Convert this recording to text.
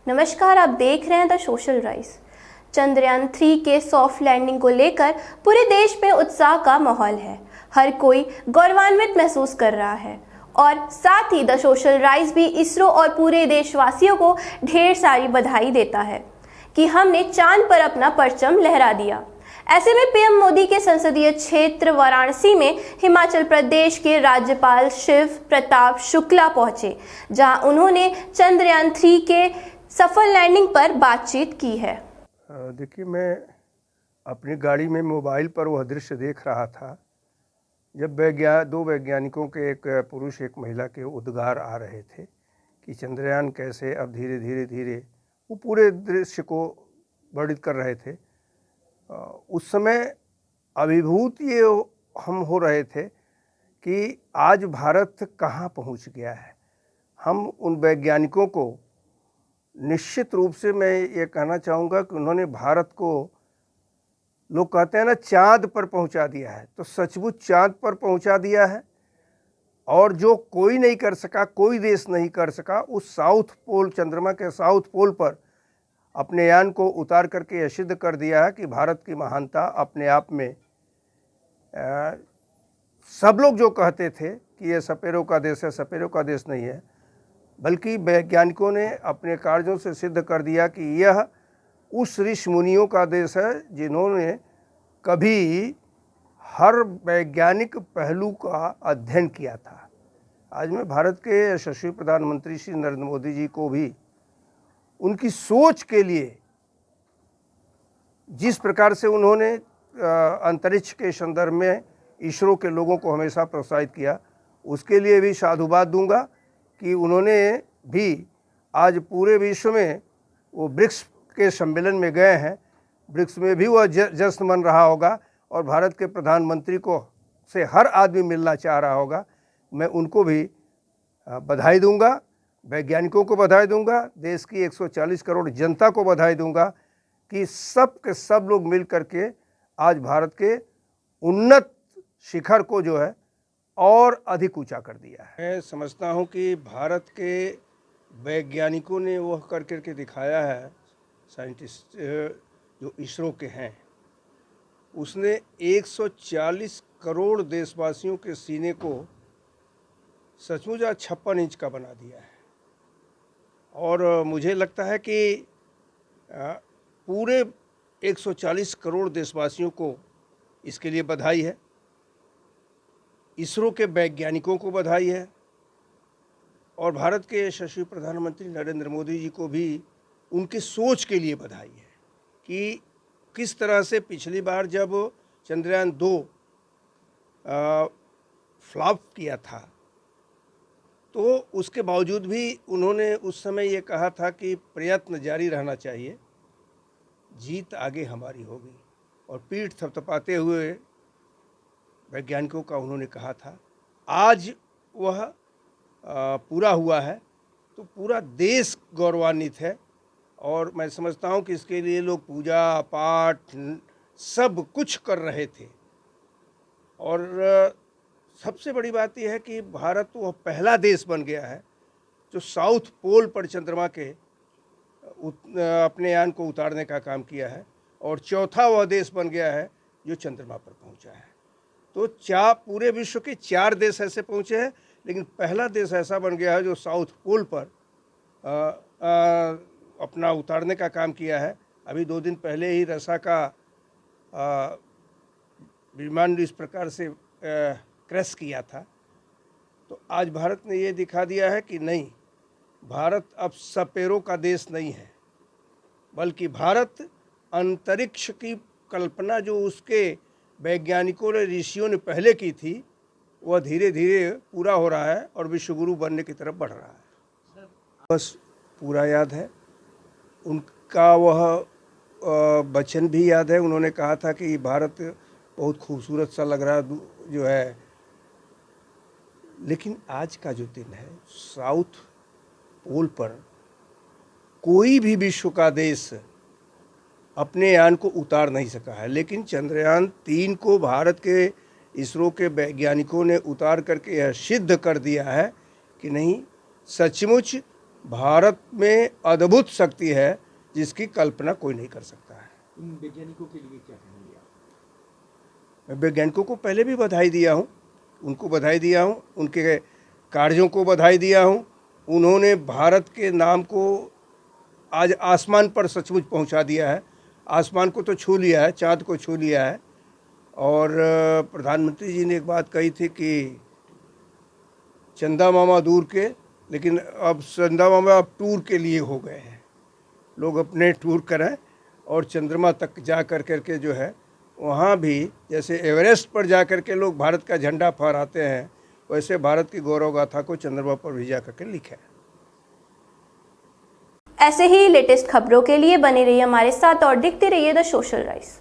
नमस्कार, आप देख रहे हैं द सोशल राइज। चंद्रयान 3 के सॉफ्ट लैंडिंग को लेकर पूरे देश में उत्साह का माहौल है। हर कोई गौरवान्वित महसूस कर रहा है और साथ ही द सोशल राइज भी इसरो और पूरे देशवासियों को ढेर सारी बधाई देता है कि हमने चांद पर अपना परचम लहरा दिया। ऐसे में पीएम मोदी के संसदीय क्षेत्र वाराणसी में हिमाचल प्रदेश के राज्यपाल शिव प्रताप शुक्ला पहुंचे, जहां उन्होंने चंद्रयान 3 के सफल लैंडिंग पर बातचीत की है। देखिए, मैं अपनी गाड़ी में मोबाइल पर वह दृश्य देख रहा था जब दो वैज्ञानिकों के, एक पुरुष एक महिला के उद्गार आ रहे थे कि चंद्रयान कैसे अब धीरे धीरे धीरे, वो पूरे दृश्य को वर्णित कर रहे थे। उस समय अभिभूत ये हम हो रहे थे कि आज भारत कहाँ पहुँच गया है। हम उन वैज्ञानिकों को निश्चित रूप से मैं ये कहना चाहूँगा कि उन्होंने भारत को, लोग कहते हैं ना, चाँद पर पहुँचा दिया है, तो सचमुच चाँद पर पहुँचा दिया है। और जो कोई नहीं कर सका, कोई देश नहीं कर सका, उस साउथ पोल, चंद्रमा के साउथ पोल पर अपने यान को उतार करके यह सिद्ध कर दिया है कि भारत की महानता अपने आप में, सब लोग जो कहते थे कि ये सपेरों का देश है, सपेरों का देश नहीं है, बल्कि वैज्ञानिकों ने अपने कार्यों से सिद्ध कर दिया कि यह उस ऋषि मुनियों का देश है जिन्होंने कभी हर वैज्ञानिक पहलू का अध्ययन किया था। आज मैं भारत के यशस्वी प्रधानमंत्री श्री नरेंद्र मोदी जी को भी उनकी सोच के लिए, जिस प्रकार से उन्होंने अंतरिक्ष के संदर्भ में इसरो के लोगों को हमेशा प्रोत्साहित किया, उसके लिए भी साधुवाद दूंगा कि उन्होंने भी आज पूरे विश्व में, वो ब्रिक्स के सम्मेलन में गए हैं, ब्रिक्स में भी वह जश्न मन रहा होगा और भारत के प्रधानमंत्री को से हर आदमी मिलना चाह रहा होगा। मैं उनको भी बधाई दूंगा, वैज्ञानिकों को बधाई दूंगा, देश की 140 करोड़ जनता को बधाई दूंगा कि सब के सब लोग मिल करके आज भारत के उन्नत शिखर को जो है और अधिक ऊंचा कर दिया है। मैं समझता हूं कि भारत के वैज्ञानिकों ने वह कर करके दिखाया है, साइंटिस्ट जो इसरो के हैं, उसने 140 करोड़ देशवासियों के सीने को सचमुच 56 इंच का बना दिया है। और मुझे लगता है कि पूरे 140 करोड़ देशवासियों को इसके लिए बधाई है, इसरो के वैज्ञानिकों को बधाई है और भारत के यशस्वी प्रधानमंत्री नरेंद्र मोदी जी को भी उनकी सोच के लिए बधाई है कि किस तरह से पिछली बार जब चंद्रयान 2 फ्लॉप किया था, तो उसके बावजूद भी उन्होंने उस समय ये कहा था कि प्रयत्न जारी रहना चाहिए, जीत आगे हमारी होगी, और पीठ थपथपाते हुए वैज्ञानिकों का उन्होंने कहा था। आज वह पूरा हुआ है तो पूरा देश गौरवान्वित है और मैं समझता हूँ कि इसके लिए लोग पूजा पाठ सब कुछ कर रहे थे। और सबसे बड़ी बात यह है कि भारत वह पहला देश बन गया है जो साउथ पोल पर चंद्रमा के अपने यान को उतारने का काम किया है, और चौथा वह देश बन गया है जो चंद्रमा पर पहुंचा है। तो पूरे विश्व के 4 देश ऐसे पहुंचे हैं, लेकिन पहला देश ऐसा बन गया है जो साउथ पोल पर अपना उतारने का काम किया है। अभी 2 दिन पहले ही रसा का विमान इस प्रकार से क्रैश किया था। तो आज भारत ने ये दिखा दिया है कि नहीं, भारत अब सपेरों का देश नहीं है, बल्कि भारत अंतरिक्ष की कल्पना जो उसके वैज्ञानिकों ने, ऋषियों ने पहले की थी, वह धीरे धीरे पूरा हो रहा है और विश्वगुरु बनने की तरफ बढ़ रहा है। बस पूरा याद है, उनका वह वचन भी याद है। उन्होंने कहा था कि भारत बहुत खूबसूरत सा लग रहा जो है, लेकिन आज का जो दिन है, साउथ पोल पर कोई भी विश्व का देश अपने यान को उतार नहीं सका है, लेकिन चंद्रयान 3 को भारत के इसरो के वैज्ञानिकों ने उतार करके यह सिद्ध कर दिया है कि नहीं, सचमुच भारत में अद्भुत शक्ति है जिसकी कल्पना कोई नहीं कर सकता है। इन वैज्ञानिकों के लिए क्या कहेंगे आप? मैं वैज्ञानिकों को पहले भी बधाई दिया हूँ, उनको बधाई दिया हूँ, उनके कार्यों को बधाई दिया हूँ। उन्होंने भारत के नाम को आज आसमान पर सचमुच पहुँचा दिया है। आसमान को तो छू लिया है, चाँद को छू लिया है। और प्रधानमंत्री जी ने एक बात कही थी कि चंदा मामा दूर के, लेकिन अब चंदा मामा अब टूर के लिए हो गए हैं। लोग अपने टूर करें और चंद्रमा तक जा करके जो है वहाँ भी, जैसे एवरेस्ट पर जा कर के लोग भारत का झंडा फहराते हैं, वैसे भारत की गौरव गाथा को चंद्रमा पर भी जा करके लिखें। ऐसे ही लेटेस्ट खबरों के लिए बने रहिए हमारे साथ और देखते रहिए द सोशल राइज।